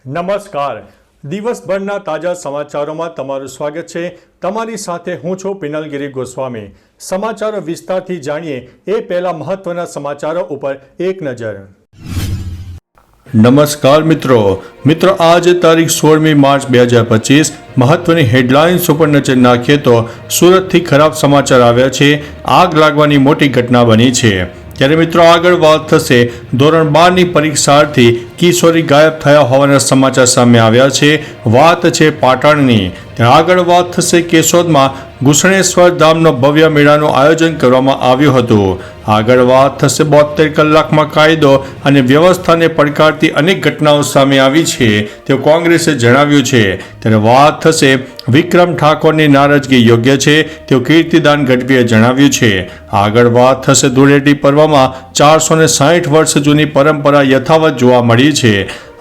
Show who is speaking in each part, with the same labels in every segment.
Speaker 1: નમસ્કાર. દિવસભરના તાજા સમાચારોમાં તમારું સ્વાગત છે. તમારી સાથે હું છું પિનલગીરી ગોસ્વામી. સમાચારો વિસ્તારથી જાણીએ એ પહેલા મહત્વના સમાચારો ઉપર એક નજર. નમસ્કાર મિત્રો. આજે તારીખ 16મી માર્ચ 2025 મહત્વની હેડલાઇન્સ ઉપર નજર નાખીએ તો સુરતથી ખરાબ સમાચાર આવ્યા છે. આગ લાગવાની મોટી ઘટના બની છે. ત્યારે મિત્રો આગળ વાત થશે ધોરણ 12ની પરીક્ષાર્થી કિશોરી ગાયબ થયા હોવાના સમાચાર સામે આવ્યા છે. વાત છે પાટણની. ત્યારે આગળ વાત થશે કેશોદમાં ઘૂસણેશ્વર ધામનો ભવ્ય મેળાનું આયોજન કરવામાં આવ્યું હતું. આગળ વાત થશે 72 કલાકમાં કાયદો અને વ્યવસ્થાને પડકારતી અનેક ઘટનાઓ સામે આવી છે તેવું કોંગ્રેસે જણાવ્યું છે. ત્યારે વાત થશે વિક્રમ ઠાકોરની નારાજગી યોગ્ય છે તેવું કીર્તિદાન ગઢવીએ જણાવ્યું છે. આગળ વાત થશે ધૂળેટી પર્વમાં 460 વર્ષ જૂની પરંપરા યથાવત જોવા મળી છે.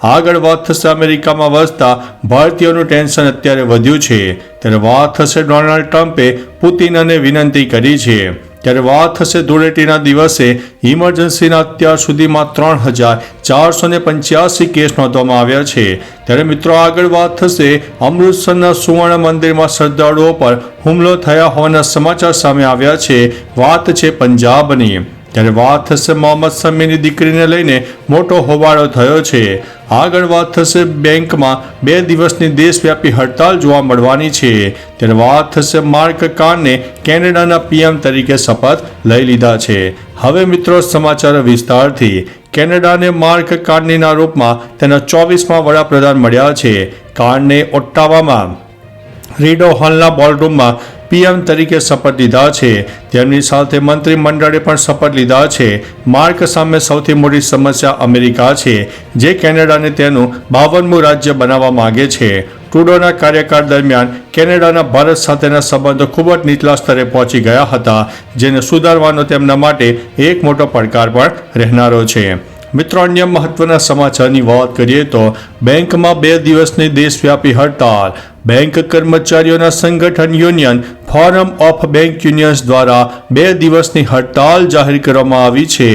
Speaker 1: આગળ વાત થશે અમેરિકામાં વસતા ભારતીયોનું ટેન્શન અત્યારે વધ્યું છે. ત્યારે વાત થશે ડોનાલ્ડ ટ્રમ્પે પુતિનને વિનંતી કરી છે. ત્યારે વાત થશે ધૂળેટીના દિવસે ઇમરજન્સીના અત્યાર સુધીમાં 3485 કેસ નોંધવામાં આવ્યા છે. ત્યારે મિત્રો આગળ વાત થશે અમૃતસરના સુવર્ણ મંદિરમાં શ્રદ્ધાળુઓ પર હુમલો થયા હોવાના સમાચાર સામે આવ્યા છે. વાત છે પંજાબની. ત્યારે વાત થશે મોહમ્મદ શમીની દીકરીને લઈને મોટો હોબાળો થયો છે. આગળ વાત થશે બેંકમાં 2 દિવસની દેશવ્યાપી હડતાલ જોવા મળવાની છે. ત્યારે વાત થશે માર્ક કાર્ને કેનેડાના પીએમ તરીકે શપથ લઈ લીધા છે. હવે મિત્રો સમાચાર વિસ્તારથી. કેનેડાને માર્ક કાર્નીના રૂપમાં તેના 24મા વડાપ્રધાન મળ્યા છે. કાર્ને ઓટ્ટાવામાં રીડો હોલના બોલરૂમમાં પીએમ તરીકે શપથ લીધા છે. તેમની સાથે મંત્રીમંડળે પણ શપથ લીધા છે. માર્ક સામે સૌથી મોટી સમસ્યા અમેરિકા છે, જે કેનેડાને તેનું 52મું રાજ્ય બનાવવા માંગે છે. ટ્રુડોના કાર્યકાળ દરમિયાન કેનેડાના ભારત સાથેના સંબંધો ખૂબ જ નીચલા સ્તરે પહોંચી ગયા હતા, જેને સુધારવાનો તેમના માટે એક મોટો પડકાર પણ રહેનારો છે. મિત્રો અન્ય મહત્વના સમાચારની વાત કરીએ તો બેંકમાં 2 દિવસની દેશવ્યાપી હડતાલ. બેંક કર્મચારીઓના સંગઠન union forum of bank unions દ્વારા 2 દિવસની હડતાલ જાહેર કરવામાં આવી છે.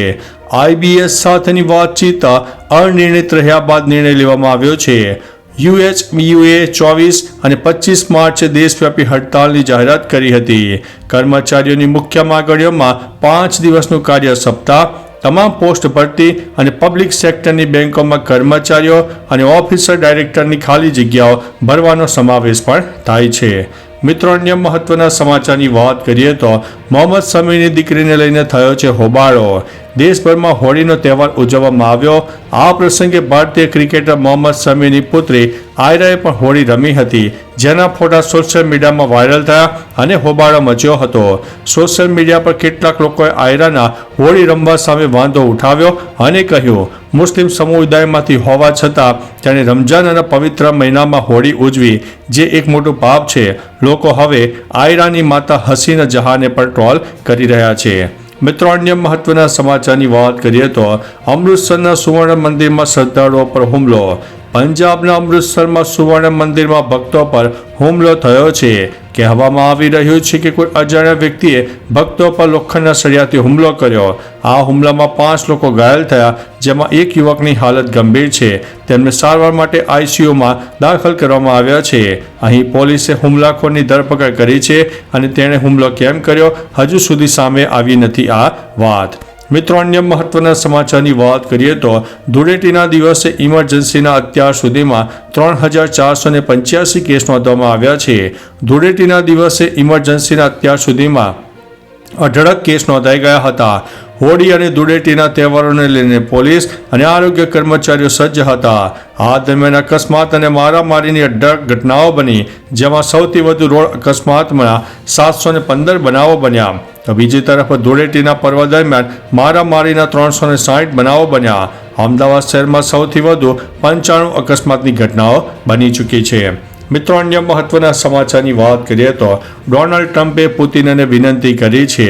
Speaker 1: આઈબીએસ સાથેની વાતચીત અનિર્ણિત રહ્યા બાદ નિર્ણય લેવામાં આવ્યો છે. યુએચબીયુએ 24 અને 25 માર્ચે દેશવ્યાપી હડતાલની જાહેરાત કરી હતી. કર્મચારીઓની મુખ્ય માંગણીઓમાં 5 દિવસનું કાર્ય સપ્તાહ, તમામ પોસ્ટ ભરતી અને પબ્લિક સેક્ટરની બેંકોમાં કર્મચારીઓ અને ઓફિસર ડાયરેક્ટરની ખાલી જગ્યાઓ ભરવાનો સમાવેશ પણ થાય છે. મિત્રો અન્ય મહત્વના સમાચારની વાત કરીએ તો મોહમ્મદ શમીની દીકરીને લઈને થયો છે હોબાળો. દેશભરમાં હોળીનો તહેવાર ઉજવવામાં આવ્યો. આ પ્રસંગે ભારતીય ક્રિકેટર મોહમ્મદ શમીની પુત્રી આયરાએ પણ હોળી રમી હતી, જેના ફોટા સોશિયલ મીડિયામાં વાયરલ થયા અને હોબાળો મચ્યો હતો. સોશિયલ મીડિયા પર કેટલાક લોકોએ આયરાના હોળી રમવા સામે વાંધો ઉઠાવ્યો અને કહ્યું મુસ્લિમ સમુદાયમાંથી હોવા છતાં તેણે રમઝાન અને પવિત્ર મહિનામાં હોળી ઉજવી, જે એક મોટું પાપ છે. લોકો હવે આયરાની માતા હસીના જહાંને પણ ટ્રોલ કરી રહ્યા છે. મિત્રો અન્ય મહત્વના સમાચારની વાત કરીએ તો અમૃતસરના સુવર્ણ મંદિરમાં શ્રદ્ધાળુઓ પર હુમલો. પંજાબના અમૃતસરમાં સુવર્ણ મંદિરમાં ભક્તો પર હુમલો થયો છે. કહેવામાં આવી રહ્યું છે કે કોઈ અજાણ્યા વ્યક્તિએ ભક્તો પર લોખંડના સળિયાથી હુમલો કર્યો. આ હુમલામાં 5 લોકો ઘાયલ થયા, જેમાં એક યુવકની હાલત ગંભીર છે. તેમને સારવાર માટે આઈસીયુમાં દાખલ કરવામાં આવ્યા છે. અહીં પોલીસે હુમલાખોરની ધરપકડ કરી છે અને તેણે હુમલો કેમ કર્યો હજુ સુધી સામે આવી નથી આ વાત. મિત્રો અન્ય મહત્વના સમાચારની વાત કરીએ તો ધૂળેટીના દિવસે ઇમરજન્સીના અત્યાર સુધીમાં 3485 કેસ નોંધવામાં આવ્યા છે. ધૂળેટીના દિવસે ઇમરજન્સીના અત્યાર સુધીમાં 18 કેસ નોંધાઈ ગયા હતા. હોળી અને ધૂળેટીના તહેવારોને લઈને પોલીસ અને આરોગ્ય કર્મચારીઓ સજ્જ હતા. આ દરમિયાન અકસ્માત અને મારામારીની 18 ઘટનાઓ બની, જેમાં સૌથી વધુ રોડ અકસ્માતમાં 715 બનાવો બન્યા. તો બીજી તરફ ધૂળેટીના પર્વ દરમિયાન મારામારીના 360 બનાવો બન્યા. અમદાવાદ શહેરમાં સૌથી વધુ 95 અકસ્માતની ઘટનાઓ બની ચૂકી છે. મિત્રો અન્ય મહત્વના સમાચારની વાત કરીએ તો ડોનાલ્ડ ટ્રમ્પે પુતિનને વિનંતી કરી છે.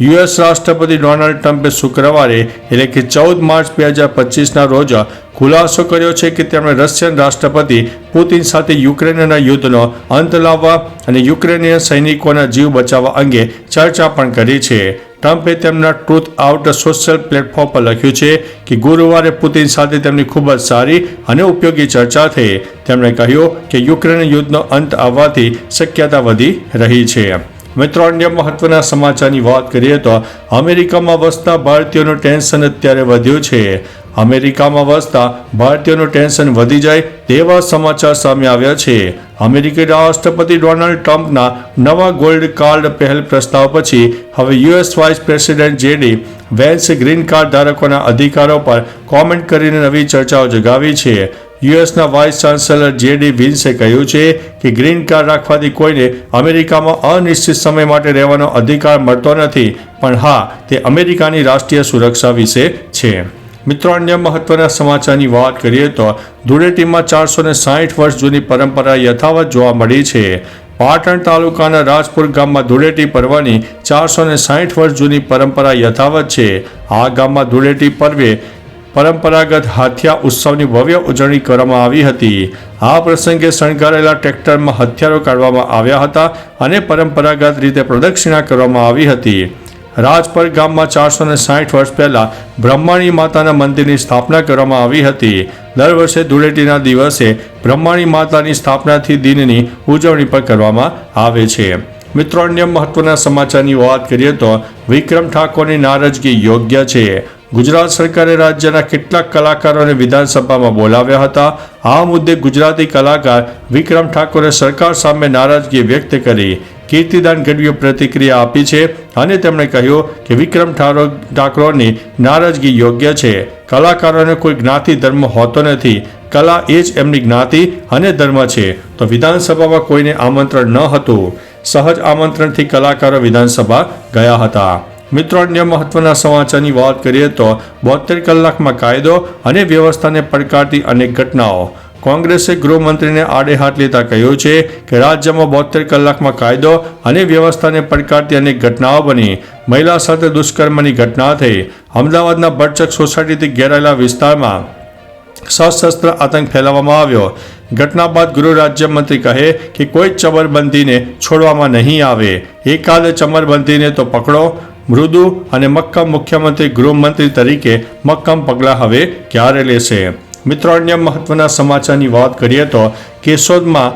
Speaker 1: યુએસ રાષ્ટ્રપતિ ડોનાલ્ડ ટ્રમ્પે શુક્રવારે એટલે કે 14 માર્ચ 2025ના રોજ ખુલાસો કર્યો છે કે તેમણે રશિયન રાષ્ટ્રપતિ પુતિન સાથે યુક્રેનના યુદ્ધનો અંત લાવવા અને યુક્રેનિયન સૈનિકોના જીવ બચાવવા અંગે ચર્ચા પણ કરી છે. ટ્રમ્પે તેમના ટ્રુથ આઉટ સોશિયલ પ્લેટફોર્મ પર લખ્યું છે કે ગુરુવારે પુતિન સાથે તેમની ખૂબ જ સારી અને ઉપયોગી ચર્ચા થઈ. તેમણે કહ્યું કે યુક્રેન યુદ્ધનો અંત આવવાથી શક્યતા વધી રહી છે. મિત્રો, અન્ય મહત્વના સમાચારની વાત કરીએ તો અમેરિકામાં વસતા ભારતીયોનું ટેન્શન અત્યારે વધ્યું છે. અમેરિકામાં વસતા ભારતીયોનું ટેન્શન વધી જાય તેવા સમાચાર સામે આવ્યા છે. અમેરિકી રાષ્ટ્રપતિ ડોનાલ્ડ ટ્રમ્પના નવા ગોલ્ડ કાર્ડ પહેલ પ્રસ્તાવ પછી હવે US vice president JD Vance green card ધારકોના અધિકારો પર કોમેન્ટ કરીને નવી ચર્ચાઓ જગાવી છે. યુએસના વાઇસ ચાન્સેલર જેડી વિન્સે કહ્યું છે કે ગ્રીન કાર્ડ રાખવાથી કોઈને અમેરિકામાં અનિશ્ચિત સમય માટે રહેવાનો અધિકાર મળતો નથી, પણ હા, તે અમેરિકાની રાષ્ટ્રીય સુરક્ષા વિશે છે. મિત્રો, અન્ય મહત્વના સમાચારની વાત કરીએ તો ધૂળેટીમાં 460 વર્ષ જૂની પરંપરા યથાવત જોવા મળી છે. પાટણ તાલુકાના રાજપુર ગામમાં ધૂળેટી પર્વની 460 વર્ષ જૂની પરંપરા યથાવત છે. આ ગામમાં ધૂળેટી પર્વે પરંપરાગત હાથિયા ઉત્સવની ભવ્ય ઉજવણી કરવામાં આવી હતી. આ પ્રસંગે શણગારેલા ટ્રેક્ટરમાં હથિયારો કાઢવામાં આવ્યા હતા અને પરંપરાગત રીતે પ્રદક્ષિણા કરવામાં આવી હતી. રાજપર ગામમાં 460 વર્ષ પહેલા બ્રહ્માણી માતાના મંદિરની સ્થાપના કરવામાં આવી હતી. દર વર્ષે ધૂળેટીના દિવસે બ્રહ્માણી માતાની સ્થાપનાથી દિનની ઉજવણી પણ કરવામાં આવે છે. મિત્રો, અન્ય મહત્વના સમાચારની વાત કરીએ તો વિક્રમ ઠાકોરની નારાજગી યોગ્ય છે. ગુજરાત સરકારે રાજ્યના કેટલાક કલાકારોને વિધાનસભામાં બોલાવ્યા હતા. આ મુદ્દે ગુજરાતી કલાકાર વિક્રમ ઠાકોરે સરકાર સામે નારાજગી વ્યક્ત કરી. કીર્તિદાન ગઢવીએ પ્રતિક્રિયા આપી છે અને તેમણે કહ્યું કે વિક્રમ ઠાકોરની નારાજગી યોગ્ય છે. કલાકારોને કોઈ જ્ઞાતિ ધર્મ હોતો નથી. કલા એ જ એમની જ્ઞાતિ અને ધર્મ છે. તો વિધાનસભામાં કોઈને આમંત્રણ ન હતું. સહજ આમંત્રણથી કલાકારો વિધાનસભા ગયા હતા. મિત્રો, અન્ય મહત્વના સમાચારની વાત કરીએ તો 72 કલાકમાં કાયદો અને વ્યવસ્થાને પડકારતી અનેક ઘટનાઓ. કોંગ્રેસે ગૃહમંત્રીને આડે હાથ લેતા કહ્યું છે કે રાજ્યમાં 72 કલાકમાં કાયદો અને વ્યવસ્થાને પડકારતી અનેક ઘટનાઓ બની. મહિલા સાથે દુષ્કર્મની ઘટના થઈ. અમદાવાદના બરચક સોસાયટીથી ઘેરાયેલા વિસ્તારમાં સશસ્ત્ર આતંક ફેલાવવામાં આવ્યો. ઘટના બાદ ગૃહ રાજ્યમંત્રી કહે કે કોઈ ચમરબંધીને છોડવામાં નહીં આવે. એકાદ ચમરબંધીને તો પકડો. મૃદુ અને મક્કમ મુખ્યમંત્રી ગૃહમંત્રી તરીકે મક્કમ પગલાં હવે ક્યારે લેશે? મિત્રો, અન્ય મહત્વના સમાચારની વાત કરીએ તો કેશોદમાં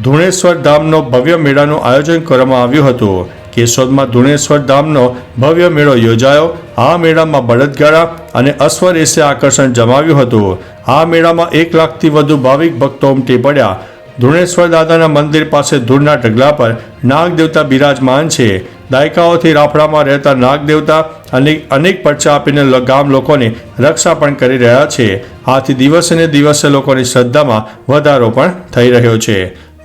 Speaker 1: ધુણેશ્વર ધામનો ભવ્ય મેળાનું આયોજન કરવામાં આવ્યું હતું. કેશોદમાં ધુણેશ્વર ધામનો ભવ્ય મેળો યોજાયો. આ મેળામાં બળદગાડા અને અશ્વ રેસે આકર્ષણ જમાવ્યું હતું. આ મેળામાં 1 લાખથી વધુ ભાવિક ભક્તો ઉમટી પડ્યા. ધુણેશ્વર દાદાના મંદિર પાસે ધૂળના ઢગલા પર નાગદેવતા બિરાજમાન છે. દાયકાઓથી રાફડામાં રહેતા નાગદેવતા અનેક પરચા આપીને ગામ લોકોની રક્ષા પણ કરી રહ્યા છે. આથી દિવસે ને દિવસે લોકોની શ્રદ્ધામાં વધારો પણ થઈ રહ્યો છે.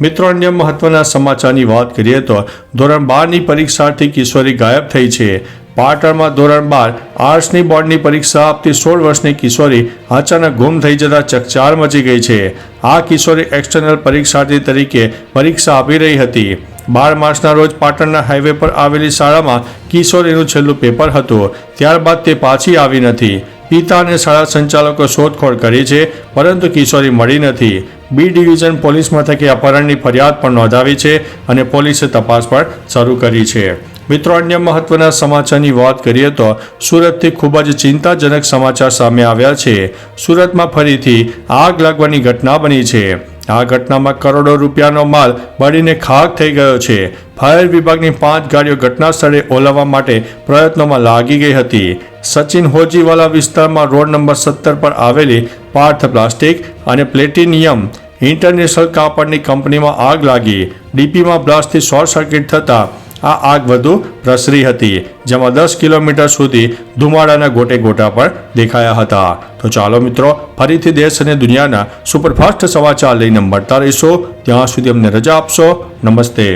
Speaker 1: મિત્રો, અન્ય મહત્વના સમાચારની વાત કરીએ તો ધોરણ 12ની પરીક્ષાર્થી કિશોરી ગાયબ થઈ છે. પાટણમાં ધોરણ 12 આર્ટ્સની બોર્ડની પરીક્ષા આપતી 16 વર્ષની કિશોરી અચાનક ગુમ થઈ જતા ચકચાર મચી ગઈ છે. આ કિશોરી એક્સટર્નલ પરીક્ષાર્થી તરીકે પરીક્ષા આપી રહી હતી. 12 માર્ચના રોજ પાટણના હાઈવે પર આવેલી શાળામાં કિશોરીનું છેલ્લું પેપર હતું. ત્યારબાદ તે પાછી આવી નથી. પિતા અને શાળા સંચાલકો શોધખોળ કરી છે, પરંતુ કિશોરી મળી નથી. બી ડિવિઝન પોલીસ મથકે અપહરણની ફરિયાદ પણ નોંધાવી છે અને પોલીસે તપાસ પણ શરૂ કરી છે. મિત્રો, અન્ય મહત્વના સમાચારની વાત કરીએ તો સુરતથી ખૂબ જ ચિંતાજનક સમાચાર સામે આવ્યા છે. સુરતમાં ફરીથી આગ લાગવાની ઘટના બની છે. આ ઘટનામાં કરોડો રૂપિયાનો માલ બળીને ખાખ થઈ ગયો છે. ફાયર વિભાગની 5 ગાડીઓ ઘટના સ્થળે ઓલવવા માટે પ્રયત્નોમાં લાગી ગઈ હતી. સચિન હોજીવાલા વિસ્તારમાં રોડ નંબર 17 પર આવેલી પાર્થ પ્લાસ્ટિક અને પ્લેટિનિયમ ઇન્ટરનેશનલ કાપડની કંપનીમાં આગ લાગી. ડીપીમાં બ્લાસ્ટથી શોર્ટ સર્કિટ થતાં આ આગ વધુ પ્રસરી હતી, જેમાં 10 કિલોમીટર સુધી ધુમાડાના ગોટે ગોટા પણ દેખાયા હતા. તો ચાલો મિત્રો, ફરીથી દેશ અને દુનિયાના સુપરફાસ્ટ સમાચાર લઈને મળતા રહીશો. ત્યાં સુધી અમને રજા આપશો. નમસ્તે.